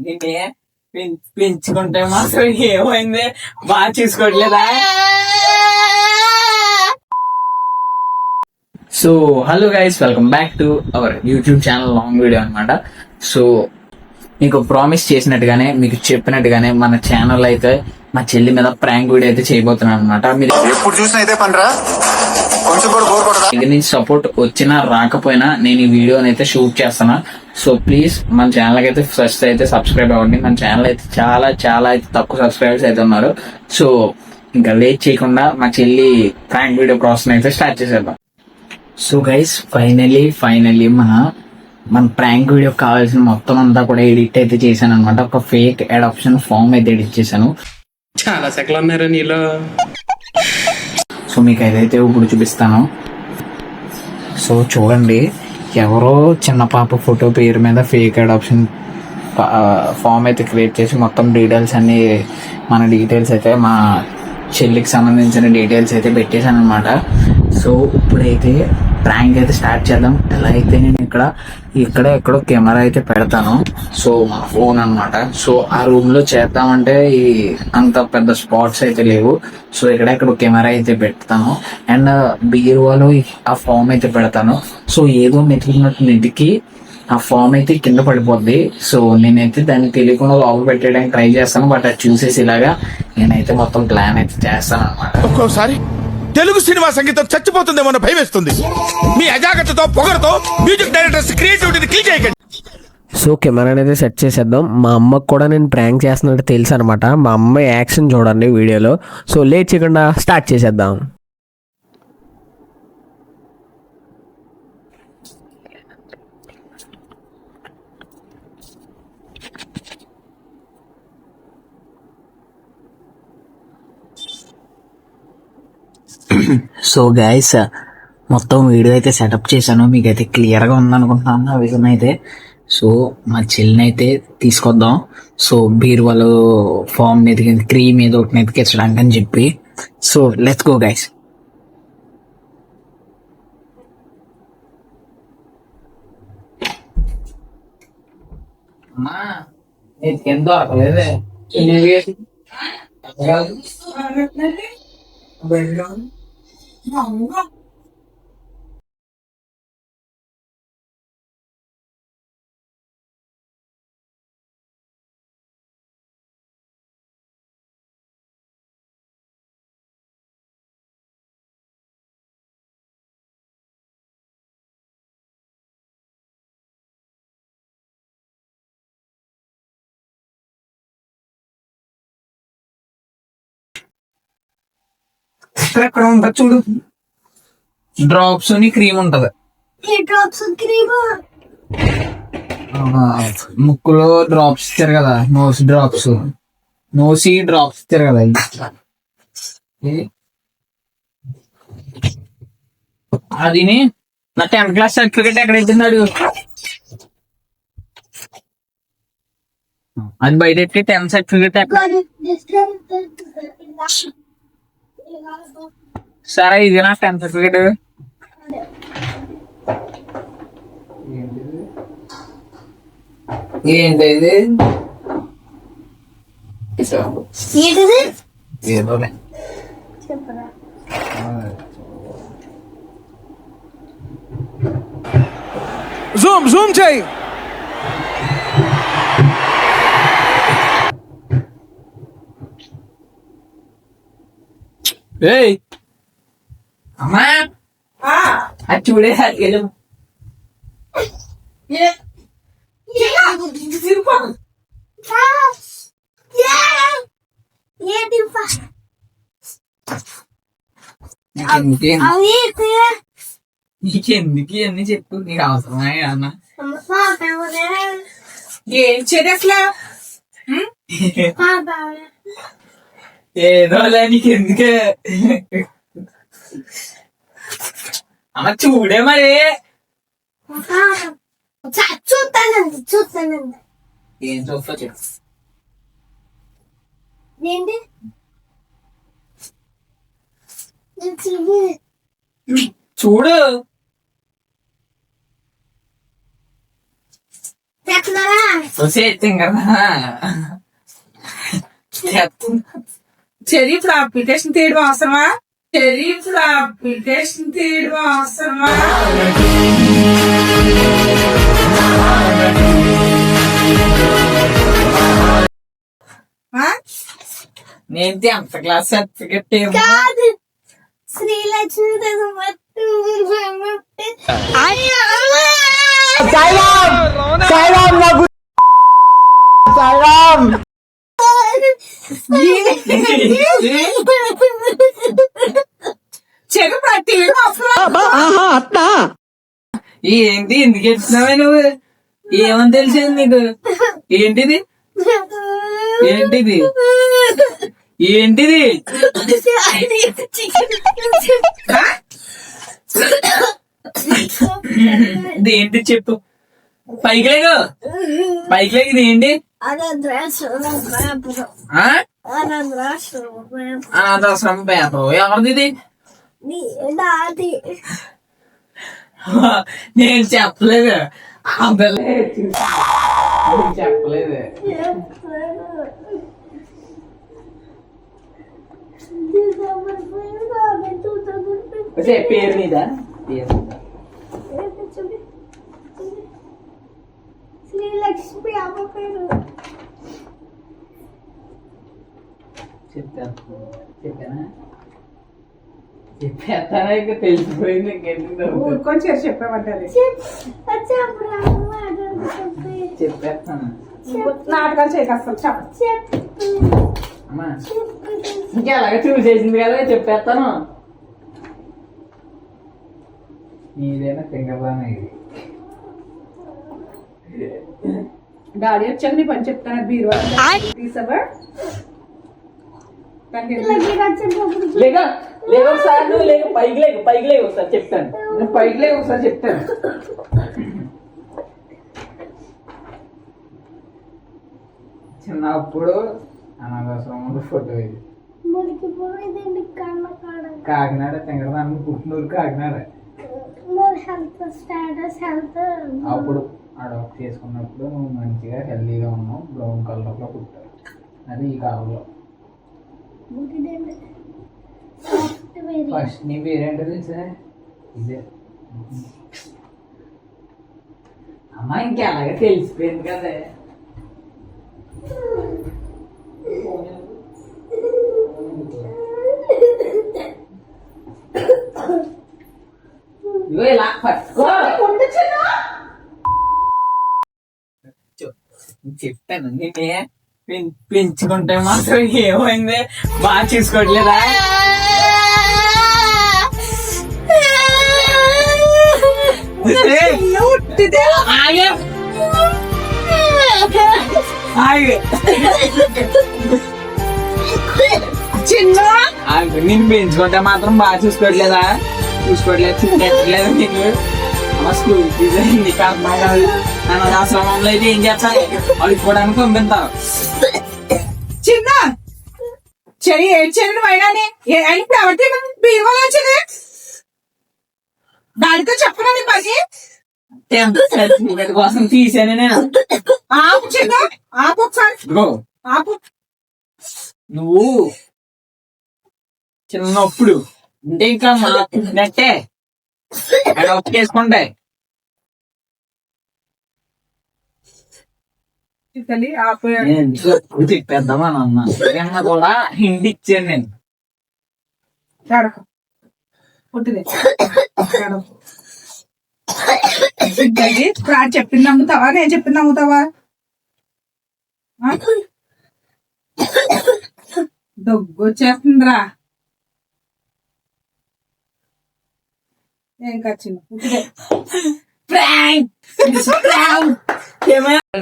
నిన్నే పెంచుకుంటే మాత్రం ఏమైంది, బాగా చూసుకోవట్లేదా? So hello guys, welcome back to our YouTube channel long video అనమాట. సో మీకు ప్రామిస్ చేసినట్టుగానే, మీకు చెప్పినట్టుగానే మన ఛానల్ అయితే మా చెల్లి మీద ప్రాంక్ వీడియో అయితే చేయబోతున్నాను అనమాట. మీరు ఎప్పుడు చూసినా అయితే పనిరా, కొంచెం కూడా బోర్ కొడదా. ఇది నుంచి సపోర్ట్ వచ్చినా రాకపోయినా నేను ఈ వీడియోని అయితే షూట్ చేస్తాను. సో ప్లీజ్ మన ఛానల్ అయితే ఫస్ట్ అయితే సబ్స్క్రైబ్ అవ్వండి. మన ఛానల్ అయితే చాలా చాలా అయితే తక్కువ సబ్స్క్రైబర్స్ అయితే ఉన్నారు. సో ఇంకా లేట్ చేయకుండా మా చెల్లి ప్రాంక్ వీడియో ప్రాసెస్ అయితే స్టార్ట్ చేసేద్దాం. సో గైస్, ఫైనల్లీ మన ప్రాంక్ వీడియో కావాల్సిన మొత్తం అంతా కూడా ఎడిట్ అయితే చేశాను అనమాట. ఒక ఫేక్ అడాప్షన్ ఫామ్ అయితే ఎడిట్ చేశాను. చాలా సెకలు ఉన్నారా నీలో. సో మీకు ఏదైతే ఇప్పుడు చూపిస్తాను. సో చూడండి, ఎవరో చిన్న పాప ఫోటో పేరు మీద ఫేక్ అడాప్షన్ ఫామ్ అయితే క్రియేట్ చేసి మొత్తం డీటెయిల్స్ అన్ని, మన డీటెయిల్స్ అయితే మా చెల్లికి సంబంధించిన డీటెయిల్స్ అయితే పెట్టేశాను అనమాట. సో ఇప్పుడైతే ప్రాంక్ అయితే స్టార్ట్ చేద్దాం. ఎలా అయితే నేను ఎక్కడో కెమెరా అయితే పెడతాను. సో మా ఫోన్ అనమాట. సో ఆ రూమ్ లో చేద్దామంటే ఈ అంత పెద్ద స్పాట్స్ అయితే లేవు. సో ఎక్కడెక్కడ కెమెరా అయితే పెడతాను. అండ్ బీరువాలో ఆ ఫామ్ అయితే పెడతాను. సో ఏదో నెతికి ఆ ఫామ్ అయితే కింద పడిపోద్ది. సో నేనైతే దాన్ని తెలియకుండా లోపల పెట్టడానికి ట్రై చేస్తాను. బట్ అది చూసేసి ఇలాగా నేనైతే మొత్తం ప్లాన్ అయితే చేస్తాను అనమాట. ఒక్కోసారి తెలుగు సినిమా సంగీతం చచ్చిపోతుందేమో భయం వేస్తుంది. మీ అజాగ్రత్తతో పొగరుతో మ్యూజిక్ డైరెక్టర్స్ క్రియేటివిటీని కిల్ చేయకండి. సో కెమెరా అనేది సెట్ చేసేద్దాం. మా అమ్మకు కూడా నేను ప్రాంక్ చేస్తున్నట్టు తెలుసు అనమాట. మా అమ్మ యాక్షన్ చూడండి వీడియోలో. సో లేట్ చేయకుండా స్టార్ట్ చేసేద్దాం. సో గైస్, మొత్తం వీడియో అయితే సెటప్ చేశాను. మీకైతే క్లియర్గా ఉందనుకుంటున్నాను ఆ విజన్ అయితే. సో మా చెల్లిని అయితే తీసుకొద్దాం. సో బీరువాలో ఫామ్ మీద క్రీమ్ ఏదో ఒకటి ఎతికించడానికి అని చెప్పి. So let's go guys. అమ్మా నీకు దొరకలేదే. ఎక్కడ ఉంటుంది చూడు, డ్రాప్స్ అని క్రీమ్ ఉంటది. ముక్కులో డ్రాప్స్ ఇచ్చారు కదా, నోసి డ్రాప్స్ ఇచ్చారు కదా. అది నా 10th క్లాస్ సర్టిఫికేట్ ఎక్కడ ఇచ్చింది? అది బయట ఎట్టి 10th సర్టిఫికేట్ ఎక్కడ? సరే ఇది నా 10th సర్టిఫికేట్. ఏంటి ఇది? ఏదోలే. జూమ్ చేయి. ఏయ్ అమ్మా, అది చూడే వెళ్ళం. నీకెందుకు ఇవన్నీ చెప్పు, నీకు అవసరమా అన్న? ఏం చేయట్లా ఏదో నీకెందుకే అమ్మ, చూడే మరి. చూస్తానండి. ఏం చూస్తా చెప్పు. ఏంటి చూడు. చెప్తున్నారా? వచ్చేస్తాం కదా. చెరి ఇప్పుడు అప్లికేషన్ తీయడం అవసరమా? చెరి ఇప్పుడు అప్లికేషన్ తీయడం అవసరమా? నేను 10th క్లాస్ సర్టిఫికెట్ శ్రీలక్ష్మి చెరి ఇప్పుడు తీయడం అవసరమా? ఏంటి ఎందుకు ఎత్తున్నావే నువ్వు? ఏమని తెలిసింది నీకు? ఏంటిది ఏంటిది ఏంటిది? ఇది ఏంటి చెప్పు. పైకి లేగు, పైకి లేగు. ఇది ఏంటి? అనాథాశ్రమం పేపర్. ఎవరిది ఇది? నేను చెప్పలేదు. అబ్బలే చెప్పలేదు. పేరు మీద శ్రీలక్ష్మి అమ్మ పేరు చెప్పానా ఇక తెలిసిపోయింది. ఇంకెందుకు ఊరుకొని చెరి చెప్పామంటారు. చెప్పేస్తాను. నాటకాలు చేయకస్తాం చెప్ప. అమ్మా ఇంకెలాగ చూసేసింది కదా, చెప్పేస్తాను. నీదేనా తింగదానా ఇది? డాడీ వచ్చాక నీ పని చెప్తాను. బీరువా తీసావా? లేక లేక ఒకసారి నువ్వు లేక పైకి లేక పైకి లేక ఒకసారి చెప్తాను. నేను పైకి లేక ఒకసారి చెప్తాను. చిన్నప్పుడు అనాథాశ్రమంలో ఫోటో ఇది. కాకినాడ తింగరదాన్ని పుట్టినూరు కాకినాడ. అప్పుడు అడాప్ట్ చేసుకున్నప్పుడు నువ్వు మంచిగా హెల్దీగా ఉన్నావు, బ్రౌన్ కలర్ లో పుట్టావు. అది ఈ కాలంలో. ఫస్ట్ నీ పేరేంటో తెలుసా? ఇదే అమ్మా. ఇంకెలాగే తెలిసిపోయింది కదా. ఇగో ఇలా పట్టుకో. చెప్తాను నేనే పెంచుకుంటే మాత్రం ఏమైంది? బాగా చూసుకోవట్లేదా? నేను పెంచుకుంటే మాత్రం బాగా చూసుకోవట్లేదా? చూసుకోవట్లేదు, చూసుకోవట్లేదు. నీకు స్కూల్ ఫీజు అయింది కాదు. అనాథాశ్రమంలో అయితే ఏం చేస్తారు? అడుక్కోవడానికి పంపిస్తారు. చిన్న చెయ్యి ఏడ్చేది అయినాని ఇప్పుడు ఎవరి బీరువాలో వచ్చింది? దానితో చెప్పనా నీ పని? 10th సర్టిఫికెట్ కోసం తీసాను నేను. ఆపు చిన్న, ఆపు ఒకసారి ఆపు. నువ్వు చిన్నప్పుడు అంటే ఇంకా మాకున్నట్టే అడాప్ట్ చేసుకుంటాయి. తిప్పేద్దామని అన్నా. నిన్న కూడా హిందీ ఇచ్చాను నేను. చెప్పింది నమ్ముతావా? నేను చెప్పింది నమ్ముతావా? దగ్గు వచ్చేస్తుందిరా. ఏం ఖర్చు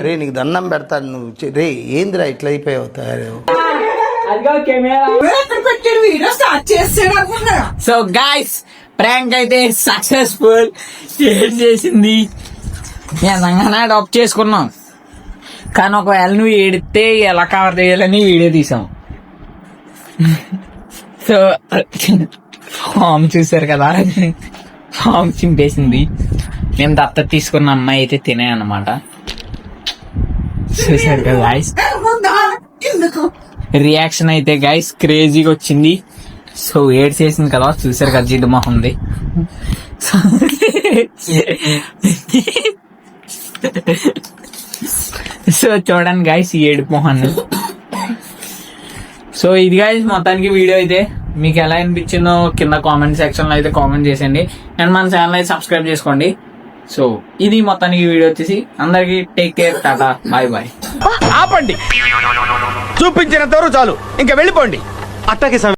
రే నీకు దండం పెడతాను నువ్వు. రే ఏందిరా ఇట్లా అయిపోయావు తయారు. సో గైస్ ప్రాంక్ అయితే సక్సెస్ఫుల్. ఏం చేసింది? నిజంగానే అడాప్ట్ చేసుకున్నాం. కానీ ఒకవేళ నువ్వు ఏడితే ఎలా కవర్ చేయాలని వీడియో తీసాం. సో ఫామ్ చూసారు కదా, ఫామ్ చింపేసింది. మేము దత్తత తీసుకున్న అమ్మాయి అయితే తినే అన్నమాట. చూసారు కదా గాయస్, రియాక్షన్ అయితే గాయస్ క్రేజీగా వచ్చింది. సో ఏడ్ చేసింది కదా, చూసారు కదా జిడ్డు మొహం ఉంది. సో చూడండి గాయస్ ఈ ఏడు మొహాన్ని. సో ఇది గాయస్ మొత్తానికి వీడియో అయితే మీకు ఎలా అనిపించిందో కింద కామెంట్ సెక్షన్ లో అయితే కామెంట్ చేసేయండి. అండ్ మన ఛానల్ అయితే సబ్స్క్రైబ్ చేసుకోండి. సో ఇది మొత్తానికి వీడియో వచ్చేసి అందరికి take care, tata, bye bye. ఆపండి, చూపించినంత వరకు చాలు, ఇంకా వెళ్ళిపోండి.